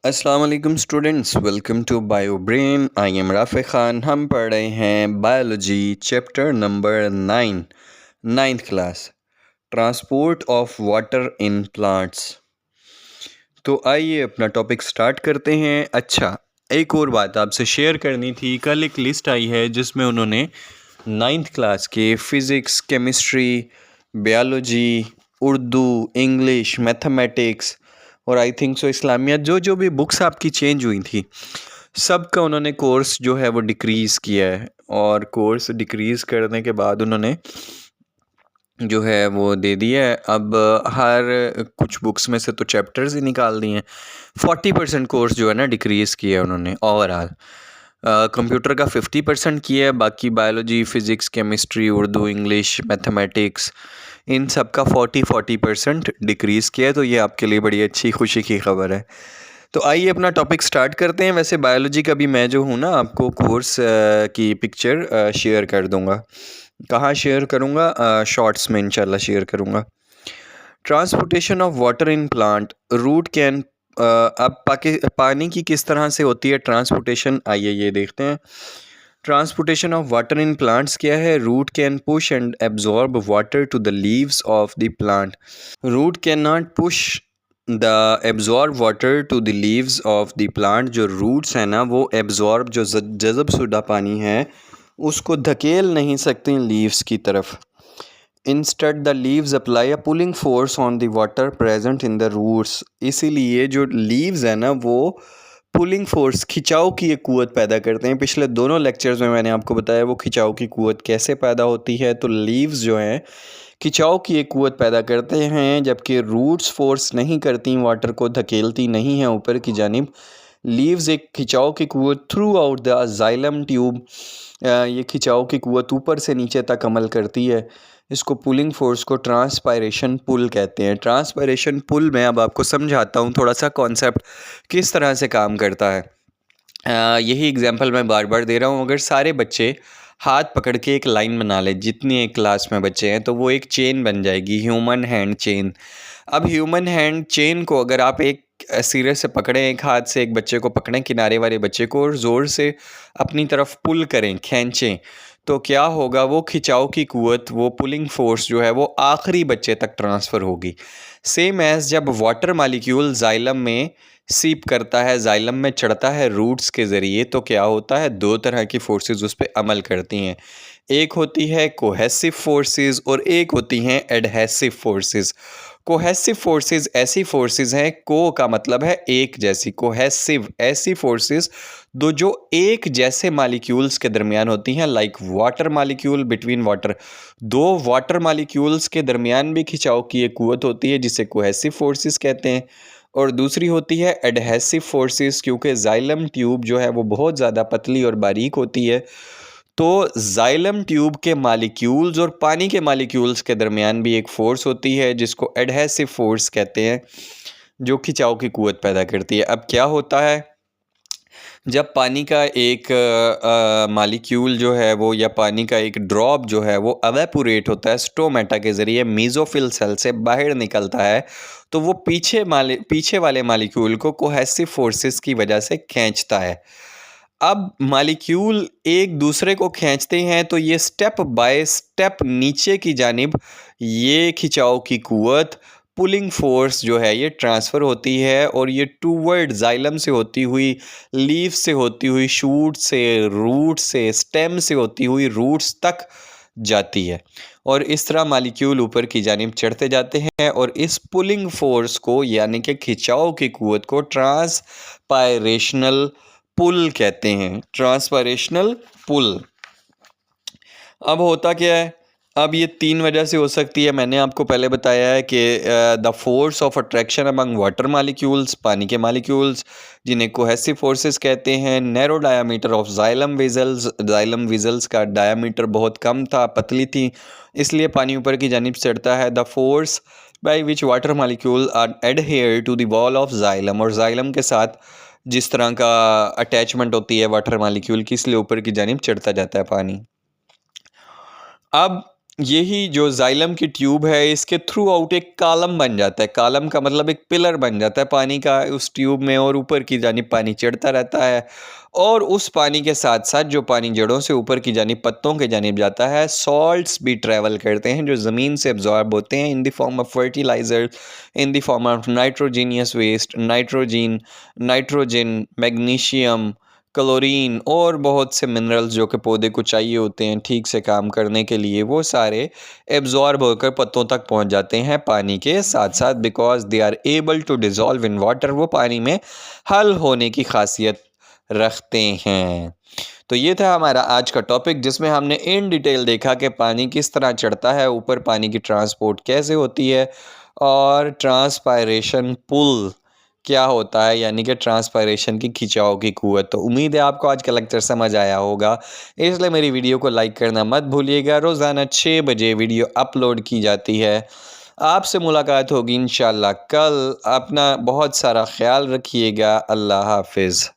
अस्सलाम वालेकुम students, welcome to Bio Brain. I am Rafe Khan. हम पढ़ रहे हैं biology chapter number 9, ninth class, transport of water in plants. तो आइए अपना टॉपिक स्टार्ट करते हैं। अच्छा, एक और बात आपसे शेयर करनी थी। कल एक लिस्ट आई है जिसमें उन्होंने नाइन्थ क्लास के physics, chemistry, biology, Urdu, English, mathematics और आई थिंक सो इस्लामिया, जो जो भी बुक्स आपकी चेंज हुई थी, सब का उन्होंने कोर्स जो है वो डिक्रीज़ किया है। और कोर्स डिक्रीज़ करने के बाद उन्होंने जो है वो दे दिया है। अब हर कुछ बुक्स में से तो चैप्टर्स ही निकाल दिए हैं। 40% कोर्स जो है ना डिक्रीज़ किया है उन्होंने ओवरऑल। कंप्यूटर का 50% किया है, बाकी biology, physics, chemistry, Urdu, English, mathematics, इन सब का 40% डिक्रीज़ किया है। तो ये आपके लिए बड़ी अच्छी खुशी की खबर है। तो आइए अपना टॉपिक स्टार्ट करते हैं। वैसे बायोलॉजी का भी मैं जो हूँ ना आपको कोर्स की पिक्चर शेयर कर दूँगा। कहाँ शेयर करूँगा? शॉर्ट्स में इंशाल्लाह शेयर करूँगा। Transportation of water in plant root can. अब पानी की किस तरह से होती है ट्रांसपोर्टेशन, आइए ये देखते हैं। Transportation of water in plants क्या है? Root can push and absorb water to the leaves of the plant. Root can not push the absorb water to the leaves of the plant. जो roots हैं ना वो absorb, जो जज़ब शुदा पानी है उसको धकेल नहीं सकती लीव्स की तरफ। Instead the leaves apply a pulling force on the water present in the roots. इसीलिए जो लीव्स है ना वो पुलिंग फोर्स, खिंचाव की एक कुव्वत पैदा करते हैं। पिछले दोनों लेक्चर्स में मैंने आपको बताया वो खिंचाव की कुव्वत कैसे पैदा होती है। तो लीव्स जो हैं खिंचाव की एक कुव्वत पैदा करते हैं, जबकि रूट्स फोर्स नहीं करती, वाटर को धकेलती नहीं हैं ऊपर की जानिब। लीव्स एक खिंचाव की कुव्वत throughout the xylem tube, ये खिंचाव की कुव्वत ऊपर से नीचे तक अमल करती है। इसको पुलिंग फोर्स को ट्रांसपायरेशन पुल कहते हैं। ट्रांसपायरेशन पुल में अब आपको समझाता हूँ थोड़ा सा कॉन्सेप्ट किस तरह से काम करता है। यही एग्जांपल मैं बार बार दे रहा हूँ। अगर सारे बच्चे हाथ पकड़ के एक लाइन बना ले, जितनी एक क्लास में बच्चे हैं, तो वो एक चेन बन जाएगी, ह्यूमन हैंड चेन। अब ह्यूमन हैंड चेन को अगर आप एक सिरे से पकड़ें, एक हाथ से एक बच्चे को पकड़ें, किनारे वाले बच्चे को, और ज़ोर से अपनी तरफ पुल करें, खींचें, तो क्या होगा? वो खिंचाव की कुव्वत, वो पुलिंग फोर्स जो है वो आखिरी बच्चे तक ट्रांसफ़र होगी। सेम एज़ जब वाटर मालिक्यूल जाइलम में सीप करता है, जाइलम में चढ़ता है रूट्स के ज़रिए, तो क्या होता है? दो तरह की फोर्सेस उस पर अमल करती हैं। एक होती है कोहेसिव फोर्सेस और एक होती हैं एडहेसिव फोर्सेस। कोहेसिव फोर्सेस ऐसी फोर्सेस हैं, को का मतलब है एक जैसी, कोहेसिव ऐसी फोर्सेस दो जो एक जैसे मालिक्यूल्स के दरमियान होती हैं, like water molecule between water. दो वाटर मालिक्यूल्स के दरमियान भी खिंचाव की एक कुव्वत होती है जिसे कोहेसिव फोर्सेस कहते हैं। और दूसरी होती है एडहेसिव फोर्सेस, क्योंकि जाइलम ट्यूब जो है वो बहुत ज़्यादा पतली और बारीक होती है। तो जाइलम ट्यूब के मालिक्यूल्स और पानी के मालिक्यूल्स के दरमियान भी एक फ़ोर्स होती है जिसको एडहेसिव फोर्स कहते हैं, जो खिंचाव की कुव्वत पैदा करती है। अब क्या होता है? जब पानी का एक मालिक्यूल जो है वो, या पानी का एक ड्रॉप जो है वो एवेपोरेट होता है स्टोमेटा के ज़रिए, मेसोफिल सेल से बाहर निकलता है, तो वो पीछे वाले मालिक्यूल को कोहेसिव फोर्सेस की वजह से खींचता है। अब मालिक्यूल एक दूसरे को खींचते हैं तो ये स्टेप बाय स्टेप नीचे की जानिब ये खिंचाव की कुव्वत, पुलिंग फोर्स जो है ये ट्रांसफ़र होती है, और ये टूवर्ड जाइलम से होती हुई, लीफ से होती हुई, शूट से, रूट से, स्टेम से होती हुई रूट्स तक जाती है। और इस तरह मालिक्यूल ऊपर की जानिब चढ़ते जाते हैं, और इस पुलिंग फोर्स को यानी कि खिंचाव की कुव्वत को ट्रांसपायरेशनल पुल कहते हैं। ट्रांसपायरेशनल पुल। अब होता क्या है? अब ये तीन वजह से हो सकती है। मैंने आपको पहले बताया है कि the force of attraction among water molecules, पानी के मालिक्यूल्स, जिन्हें कोहेसिव फोर्सेस कहते हैं। Narrow diameter of xylem vessels, xylem vessels का डायामीटर बहुत कम था, पतली थी, इसलिए पानी ऊपर की जानिब चढ़ता है। The force by which water molecule are adhere to the wall of xylem, और जाइलम के साथ जिस तरह का अटैचमेंट होती है वाटर मालिक्यूल की, इसलिए ऊपर की जानिब चढ़ता जाता है पानी। अब यही जो जाइलम की ट्यूब है इसके थ्रू आउट एक कॉलम बन जाता है। कॉलम का मतलब एक पिलर बन जाता है पानी का उस ट्यूब में, और ऊपर की जानिब पानी चढ़ता रहता है। और उस पानी के साथ साथ जो पानी जड़ों से ऊपर की जानिब पत्तों के जानिब जाता है, सॉल्ट्स भी ट्रैवल करते हैं जो ज़मीन से एब्जॉर्ब होते हैं in the form of fertilizer, in the form of nitrogenous waste, nitrogen, magnesium, chlorine और बहुत से मिनरल्स जो कि पौधे को चाहिए होते हैं ठीक से काम करने के लिए, वो सारे एब्जॉर्ब होकर पत्तों तक पहुंच जाते हैं पानी के साथ साथ, because they are able to dissolve in water. वो पानी में हल होने की खासियत रखते हैं। तो ये था हमारा आज का टॉपिक जिसमें हमने इन डिटेल देखा कि पानी किस तरह चढ़ता है ऊपर, पानी की ट्रांसपोर्ट कैसे होती है, और ट्रांसपायरेशन पुल क्या होता है, यानी कि ट्रांसपायरेशन की खिंचाव की कुव्वत। तो उम्मीद है आपको आज का लेक्चर समझ आया होगा, इसलिए मेरी वीडियो को लाइक करना मत भूलिएगा। रोज़ाना 6 बजे वीडियो अपलोड की जाती है। आपसे मुलाकात होगी इंशाल्लाह कल। अपना बहुत सारा ख्याल रखिएगा। अल्लाह हाफिज़।